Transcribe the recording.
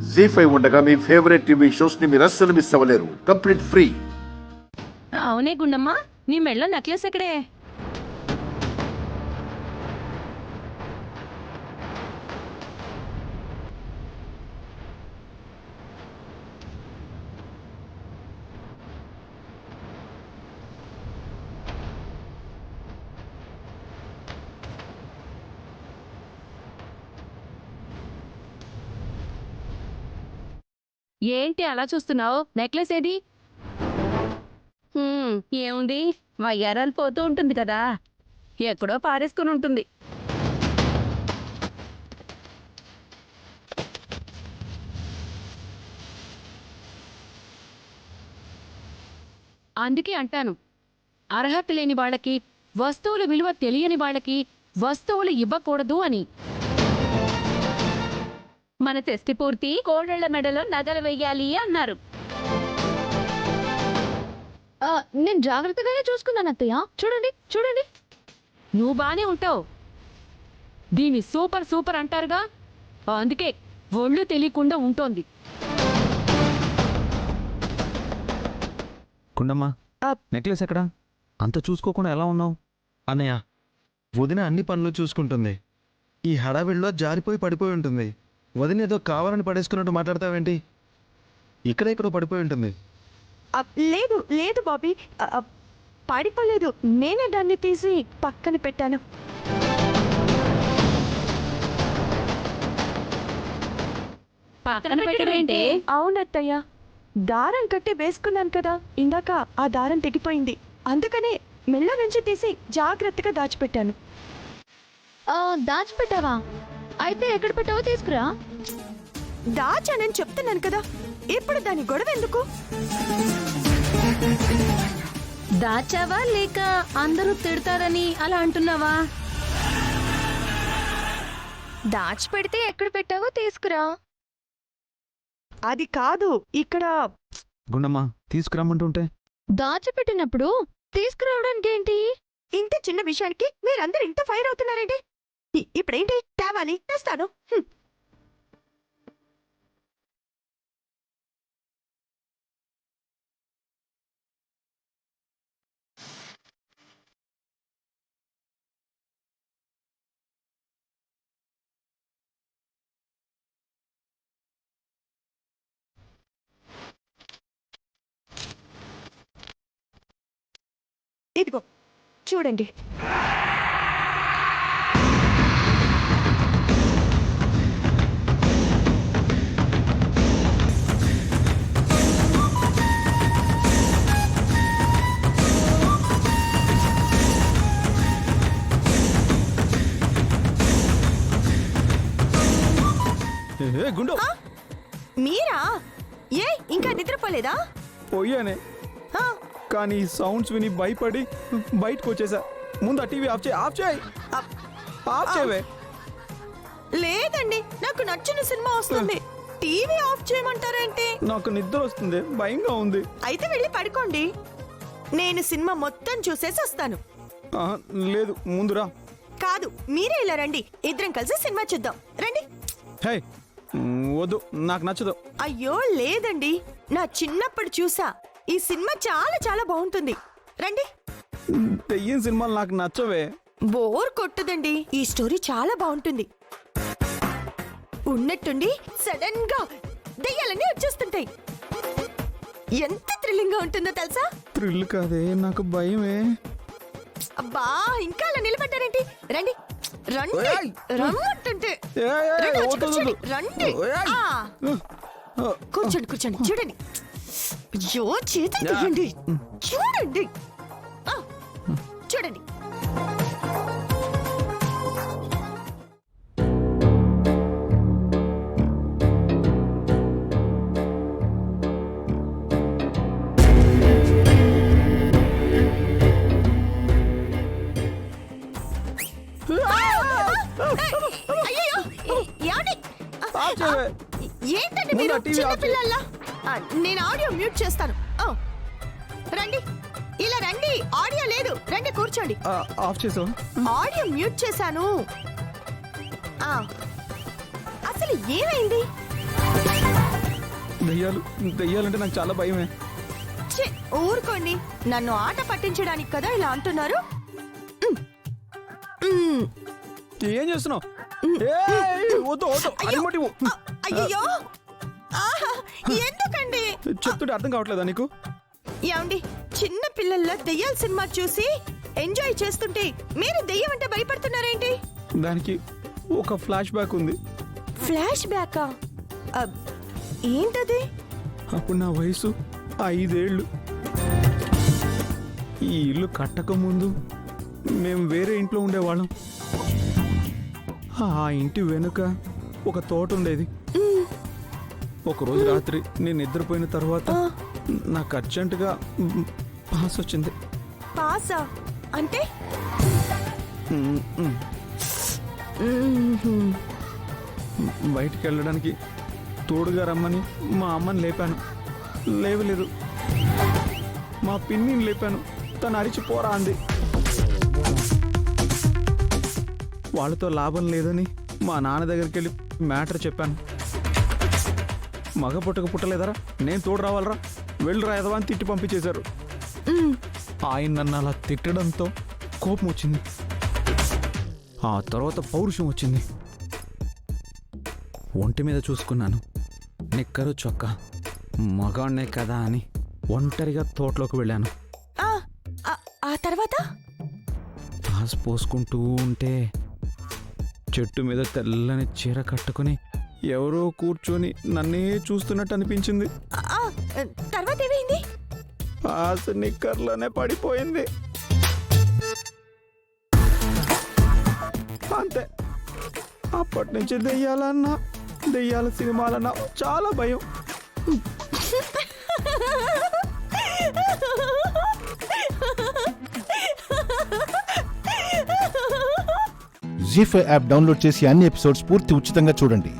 జీ5 ఉండగా మీ favourite TV shows ని మీరు అస్సలు మిస్ అవ్వలేరు. Complete free. అవునే గుండమ్మ, నీ మెళ్ళ నెక్లెస్ ఎక్కడే? ఏంటి అలా చూస్తున్నావు? నెక్లెస్ ఏది? ఏముంది, వయ్యారాలు పోతూ ఉంటుంది కదా, ఎక్కడో పారేసుకుని ఉంటుంది. అందుకే అంటాను, అర్హత లేని వాళ్ళకి, వస్తువుల విలువ తెలియని వాళ్ళకి వస్తువులు ఇవ్వకూడదు అని. మన తెస్తి పూర్తి కోడళ్ల మెడలో నగలు వెయ్యాలి అన్నారు. నేను జాగ్రత్తగానే చూసుకున్నాను అత్తయ్య. చూడండి చూడండి. నువ్వు బానే ఉంటావు, దీన్ని సూపర్ సూపర్ అంటారుగా, అందుకే ఒళ్ళు తెలియకుండా ఉంటోంది. కుండమ్మా, నెక్లెస్ ఎక్కడా? అంత చూసుకోకుండా ఎలా ఉన్నావు? అన్నయ్య, వదిన అన్ని పనులు చూసుకుంటుంది. ఈ హడావిడిలో జారిపోయి పడిపోయి ఉంటుంది. వదిన ఏదో కావాలని పడేసుకున్నట్టు మాట్లాడతావేంటి? ఇక్కడెక్కడో పడిపోయి ఉంటుంది. లేదు లేదు బాబీ, పడిపోలేదు. నేనే దాన్ని తీసి పక్కన పెట్టాను. పక్కన పెట్టవేంటి? అవునత్తయ్య, దారం కట్టి వేసుకున్నాను కదా ఇందాక, ఆ దారం తెగిపోయింది. అందుకనే మెల్ల నుంచి తీసి జాగ్రత్తగా దాచిపెట్టాను. దాచిపెట్టావా? అయితే ఎక్కడ పెట్టావో తీసుకురా. దాచానని చెప్తున్నాను కదా, ఇప్పుడు దాని గొడవ ఎందుకు? దాచావా లేక అందరూ తిడతారని అలా అంటున్నావా? దాచిపెడితే ఎక్కడ పెట్టావో తీసుకురా. అది కాదు, ఇక్కడ గుండమ్మా, తీసుకురమ్మంటుంటే. దాచిపెట్టినప్పుడు తీసుకురావడానికి ఏంటి? ఇంత చిన్న విషయానికి మీరందరూ ఇంత ఫైర్ అవుతున్నారేంటి? ఇప్పుడేంటి తేవాలి? తెస్తాను. ఇదిగో చూడండి. గుండు, మీరా? ఏ ఇంకా నిద్రపోలేదా? పోయానే, కానీ సౌండ్స్ విని భయపడి బయటకు వచ్చేసా. ముందు ఆ టీవీ ఆఫ్ చేయి, ఆఫ్ చేయి, ఆఫ్ చేయవే. లేదండి, నాకు నచ్చిన సినిమా వస్తుంది. టీవీ ఆఫ్ చేయమంటారేంటి? నాకు నిద్ర వస్తుంది, భయంగా ఉంది. అయితే వెళ్ళి పడుకోండి, నేను సినిమా మొత్తం చూసేసి వస్తాను. లేదు, ముందురా. కాదు, మీరే ఇలా రండి, ఇద్దరం కలిసి సినిమా చూద్దాం. రండి. హే, వద్దు, నాకు నచ్చదు. అయ్యో లేదండి, నా చిన్నప్పుడు చూసా. ఈ సినిమా చాలా చాలా బాగుంటుంది. రండి. దెయ్యం సినిమాలు నాకు నచ్చవే. బోర్ కొట్టదండి, ఈ స్టోరీ చాలా బాగుంటుంది. ఉన్నట్టుండి సడన్ గా దెయ్యాలన్నీ వచ్చేస్తుంటాయి. ఎంత థ్రిల్లింగ్ గా ఉంటుందో తెలుసా? థ్రిల్ కాదే, నాకు భయమే. అబ్బా, ఇంకా అలా నిలబడ్డారేంటి? రండి రండి, రమ్మంటుంటే. రండి, వచ్చి కూర్చోండి, రండి. కూర్చోండి కూర్చోండి, చూడండి. అయ్యో, చేతులు తీయండి, చూడండి. చూడండి. ఏంటండి మీరు చిన్నపిల్లల్లా? నేను ఆడియో మ్యూట్ చేస్తాను. రండి, ఇలా రండి. ఆడియో లేదు, రండి కూర్చోండి. ఆఫ్ చేసావు? ఆడియో మ్యూట్ చేశాను. అసలు ఏమైంది? దెయ్యాలంటే నాకు చాలా భయమే. ఛీ, ఊరుకోండి. నన్ను ఆట పట్టించడానికి కదా ఇలా అంటున్నారు. ఏం చేస్తున్నావు? అయ్యో ఎందుకండి? చెప్తుంటే అర్థం కావట్లేదా నీకు? ఏమండి, చిన్న పిల్లల దెయ్యాల సినిమా చూసి ఎంజాయ్ చేస్తుంటే మీరు దెయ్యం అంటే భయపడుతున్నారేంటి? దానికి ఒక ఫ్లాష్ బ్యాక్ ఉంది. ఫ్లాష్ బ్యాకా? ఏంటది? అప్పుడు నా వయసు 5 ఏళ్ళు. ఈ ఇల్లు కట్టక ముందు మేము వేరే ఇంట్లో ఉండేవాళ్ళం. ఆ ఇంటి వెనుక ఒక తోట ఉండేది. ఒకరోజు రాత్రి నేను నిద్రపోయిన తర్వాత నాకు అర్జెంటుగా పాస్ వచ్చింది. పాసా అంటే? బయటికి వెళ్ళడానికి తోడుగా రమ్మని మా అమ్మని లేపాను, లేవలేదు. మా పిన్నిని లేపాను, తను అరిచిపోరా అంది. వాళ్ళతో లాభం లేదని మా నాన్న దగ్గరికి వెళ్ళి మ్యాటర్ చెప్పాను. మగ పుట్టలేదరా, నేను తోడు రావాలరా, వెళ్ళురా ఎదవా అని తిట్టి పంపించేశారు. ఆయన నన్ను అలా తిట్టడంతో కోపం వచ్చింది. ఆ తర్వాత పౌరుషం వచ్చింది. ఒంటి మీద చూసుకున్నాను, నిక్కరు చొక్కా, మగాణ్ణే కదా అని ఒంటరిగా తోటలోకి వెళ్ళాను. ఆ తర్వాత పాస్ పోసుకుంటూ ఉంటే చెట్టు మీద తెల్లని చీర కట్టుకుని ఎవరో కూర్చొని నన్నే చూస్తున్నట్టు అనిపించింది. తర్వాత ఏమైంది? పాస్ నిక్కర్లోనే పడిపోయింది. అంతే. అప్పటి నుంచి దెయ్యాల సినిమాలన్నా చాలా భయం. జీ5 యాప్ డౌన్లోడ్ చేసి అన్ని ఎపిసోడ్స్ పూర్తి ఉచితంగా చూడండి.